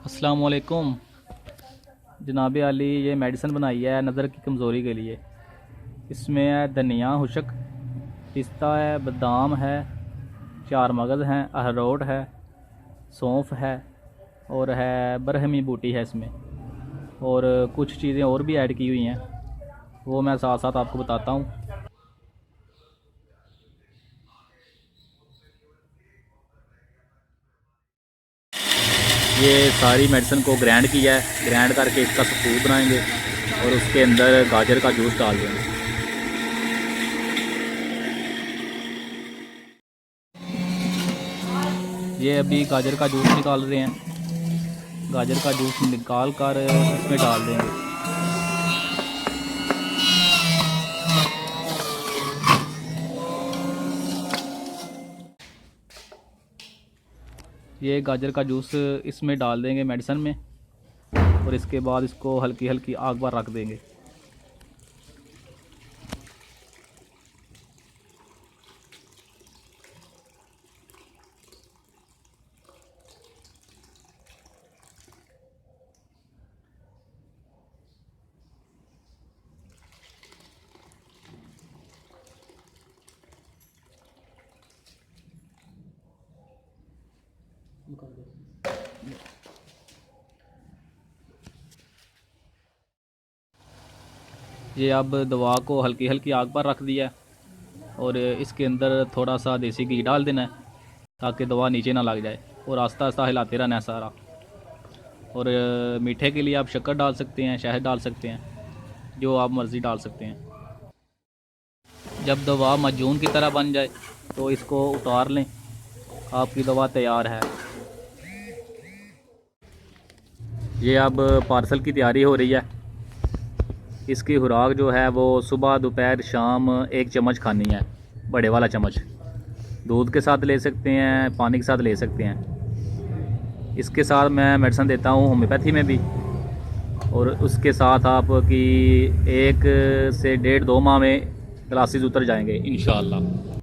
अस्सलाम वालेकुम जनाब आली। ये मेडिसिन बनाई है नज़र की कमज़ोरी के लिए। इसमें है धनिया खुशक, पिस्ता है, बादाम है, चार मगज़ हैं, अखरोट है, सौंफ है और है बरहमी बूटी है इसमें। और कुछ चीज़ें और भी ऐड की हुई हैं, वो मैं साथ साथ आपको बताता हूँ। ये सारी मेडिसिन को ग्राइंड किया है, ग्राइंड करके इसका सूप बनाएंगे और उसके अंदर गाजर का जूस डाल देंगे। ये अभी गाजर का जूस निकाल रहे हैं। गाजर का जूस निकाल कर इसमें डाल देंगे। ये गाजर का जूस इसमें डाल देंगे मेडिसिन में, और इसके बाद इसको हल्की हल्की आग पर रख देंगे। ये अब दवा को हल्की हल्की आग पर रख दिया है और इसके अंदर थोड़ा सा देसी घी डाल देना है ताकि दवा नीचे ना लग जाए, और आस्ता आस्ता हिलाते रहना है सारा। और मीठे के लिए आप शक्कर डाल सकते हैं, शहद डाल सकते हैं, जो आप मर्ज़ी डाल सकते हैं। जब दवा माजून की तरह बन जाए तो इसको उतार लें, आपकी दवा तैयार है। ये अब पार्सल की तैयारी हो रही है। इसकी खुराक जो है वो सुबह दोपहर शाम 1 चम्मच खानी है, बड़े वाला चम्मच। दूध के साथ ले सकते हैं, पानी के साथ ले सकते हैं। इसके साथ मैं मेडिसिन देता हूँ होम्योपैथी में भी, और उसके साथ आपकी 1 से 1.5-2 माह में ग्लासेस उतर जाएंगे इंशाअल्लाह।